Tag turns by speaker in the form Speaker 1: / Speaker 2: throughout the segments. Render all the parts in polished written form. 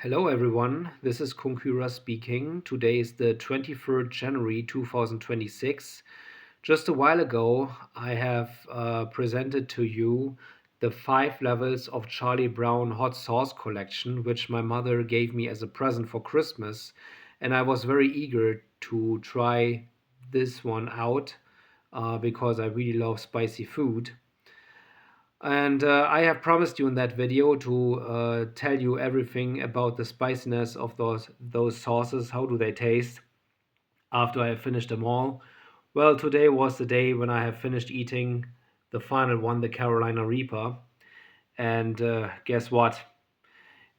Speaker 1: Hello everyone, this is Konkura speaking. Today is the 23rd January 2026. Just a while ago, I have presented to you the 5 levels of Charlie Brown hot sauce collection, which my mother gave me as a present for Christmas. And I was very eager to try this one out because I really love spicy food. And I have promised you in that video to tell you everything about the spiciness of those sauces. How do they taste after I have finished them all? Well, today was the day when I have finished eating the final one, the Carolina Reaper. And guess what?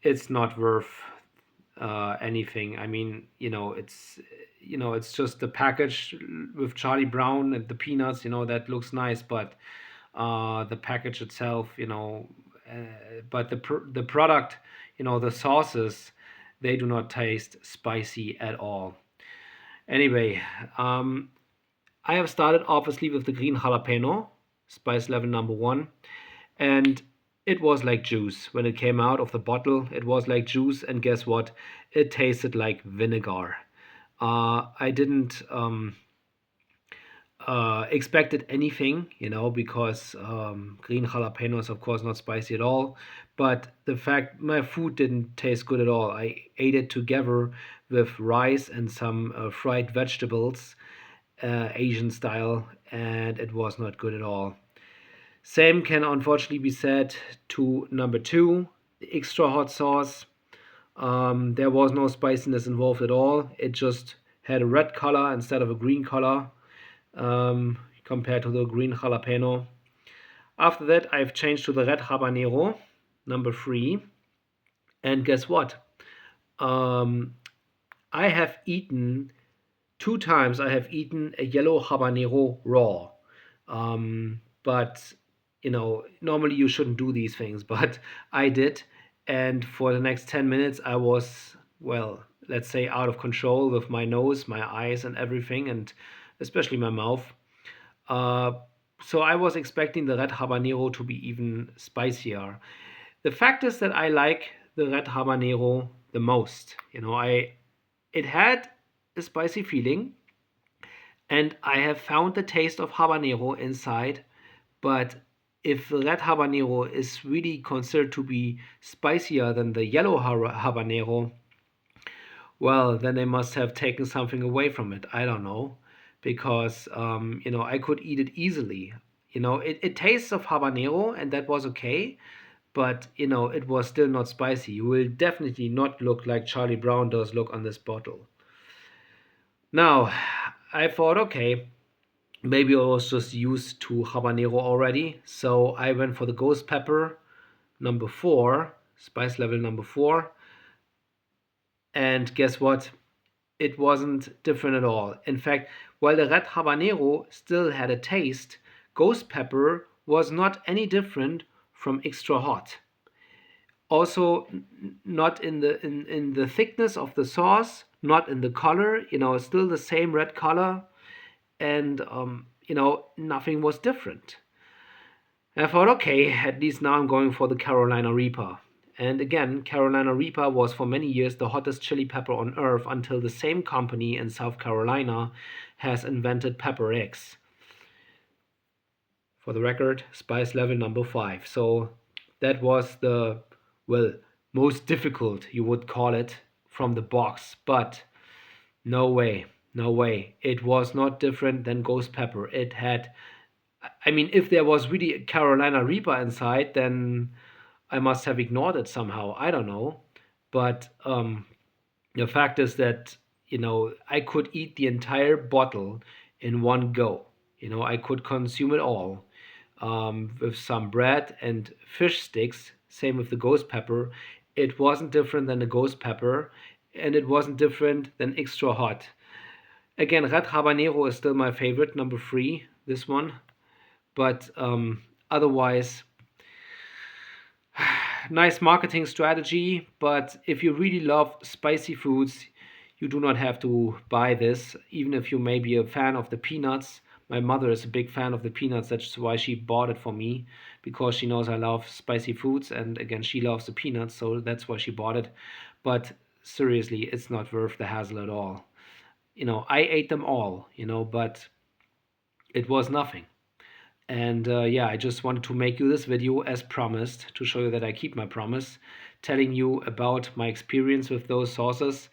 Speaker 1: It's not worth anything. I mean, it's just the package with Charlie Brown and the peanuts. That looks nice, but the package itself, but the product, the sauces, they do not taste spicy at all. Anyway, I have started obviously with the green jalapeno, spice level number one, and it was like juice when it came out of the bottle. It was like juice, and guess what? It tasted like vinegar. I didn't expected anything, because green jalapeno is of course not spicy at all. But the fact my food didn't taste good at all. I ate it together with rice and some fried vegetables, Asian style, and it was not good at all. Same can unfortunately be said to number two, the extra hot sauce. There was no spiciness involved at all. It just had a red color instead of a green color, compared to the green jalapeno. After that, I've changed to the red habanero, number three. And guess what? Um, I have eaten 2 times. I have eaten a yellow habanero raw. But normally you shouldn't do these things, but I did. And for the next 10 minutes, I was, well, let's say out of control with my nose, my eyes, and everything, and especially my mouth. Uh, so I was expecting the red habanero to be even spicier. The fact is that I like the red habanero the most. It had a spicy feeling, and I have found the taste of habanero inside. But if the red habanero is really considered to be spicier than the yellow habanero, well, then they must have taken something away from it. I don't know, because I could eat it easily. It tastes of habanero, and that was okay, but it was still not spicy. You will definitely not look like Charlie Brown does look on this bottle. Now, I thought, okay, maybe I was just used to habanero already, so I went for the ghost pepper number four, spice level number four, and guess what? It wasn't different at all. In fact, while the red habanero still had a taste, ghost pepper was not any different from extra hot. Also, not in the thickness of the sauce, not in the color. Still the same red color, and nothing was different. And I thought, okay, at least now I'm going for the Carolina Reaper. And again, Carolina Reaper was for many years the hottest chili pepper on earth until the same company in South Carolina has invented Pepper X. For the record, spice level number five. So that was the, well, most difficult, you would call it, from the box. But no way, no way. It was not different than ghost pepper. It had, I mean, if there was really a Carolina Reaper inside, then I must have ignored it somehow. I don't know. But the fact is that, I could eat the entire bottle in one go. I could consume it all, with some bread and fish sticks. Same with the ghost pepper. It wasn't different than the ghost pepper, and it wasn't different than extra hot. Again, red habanero is still my favorite, number three, this one. But otherwise, nice marketing strategy. But if you really love spicy foods, you do not have to buy this, even if you may be a fan of the peanuts. My mother is a big fan of the peanuts. That's why she bought it for me, because she knows I love spicy foods. And again, she loves the peanuts, so that's why she bought it. but seriously, it's not worth the hassle at all. I ate them all, but it was nothing. And yeah, I just wanted to make you this video as promised to show you that I keep my promise, telling you about my experience with those sauces.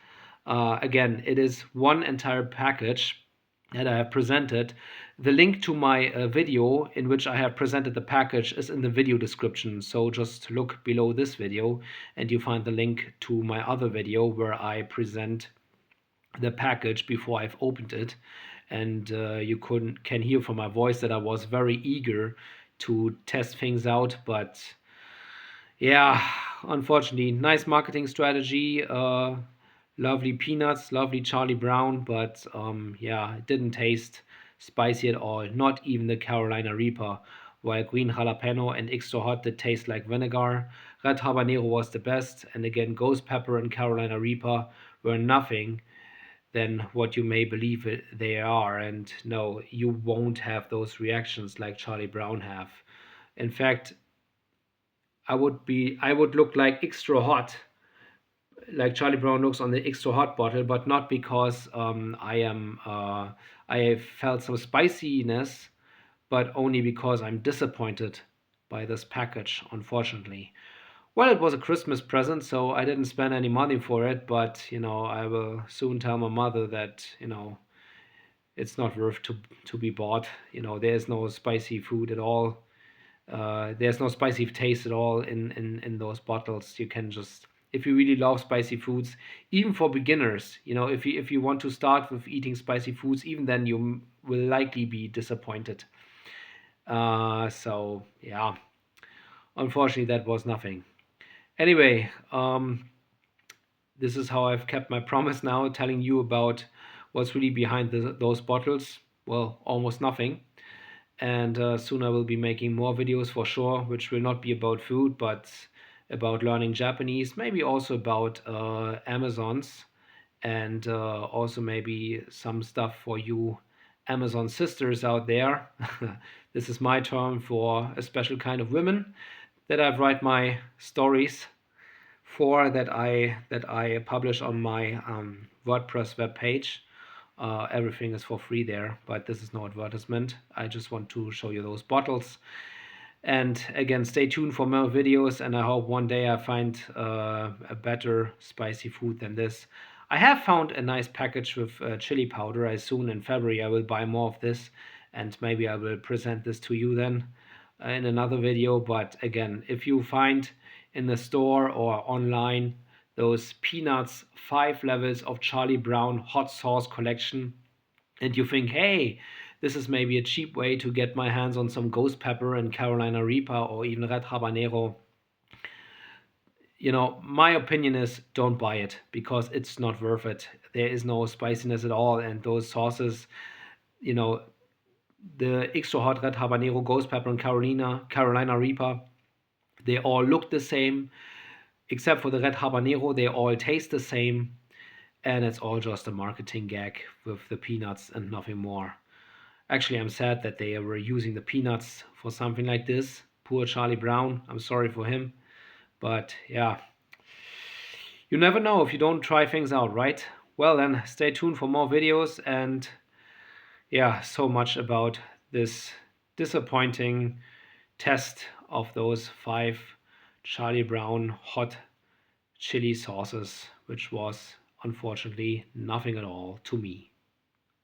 Speaker 1: Again, it is one entire package that I have presented. The link to my video in which I have presented the package is in the video description. So just look below this video and you find the link to my other video where I present the package before I've opened it. And you can hear from my voice that I was very eager to test things out. But yeah, unfortunately, nice marketing strategy. Lovely peanuts, lovely Charlie Brown, but yeah, it didn't taste spicy at all. Not even the Carolina Reaper. While green jalapeno and extra hot did taste like vinegar. Red habanero was the best, and again, ghost pepper and Carolina Reaper were nothing than what you may believe they are. And no, you won't have those reactions like Charlie Brown have. In fact, I would look like extra hot, like Charlie Brown looks on the extra hot bottle, but not because I felt some spiciness, but only because I'm disappointed by this package, unfortunately. Well, it was a Christmas present, so I didn't spend any money for it, but I will soon tell my mother that, it's not worth to be bought. There's no spicy food at all. There's no spicy taste at all in those bottles. You can just, if you really love spicy foods, even for beginners, if you want to start with eating spicy foods, even then you will likely be disappointed. So yeah, unfortunately that was nothing. Anyway, this is how I've kept my promise now, telling you about what's really behind those bottles. Well, almost nothing. And soon I will be making more videos for sure, which will not be about food, but about learning Japanese, maybe also about Amazons, and also maybe some stuff for you Amazon sisters out there. This is my term for a special kind of women that I write my stories for, that I publish on my WordPress web page. Everything is for free there, but this is no advertisement. I just want to show you those bottles. And again, stay tuned for more videos, and I hope one day I find a better spicy food than this. I have found a nice package with chili powder. Soon in February I will buy more of this, and maybe I will present this to you then in another video. But again, if you find in the store or online those peanuts 5 levels of Charlie Brown hot sauce collection, and you think, hey, this is maybe a cheap way to get my hands on some ghost pepper and Carolina Reaper or even red habanero, my opinion is don't buy it, because it's not worth it. There is no spiciness at all, and those sauces, you know, the extra hot red habanero, ghost pepper, and Carolina Reaper, they all look the same, except for the red habanero. They all taste the same, and it's all just a marketing gag with the peanuts and nothing more. Actually, I'm sad that they were using the peanuts for something like this. Poor Charlie Brown. I'm sorry for him. But yeah, you never know if you don't try things out, right? Well, then, stay tuned for more videos. And yeah, so much about this disappointing test of those 5 Charlie Brown hot chili sauces, which was unfortunately nothing at all to me.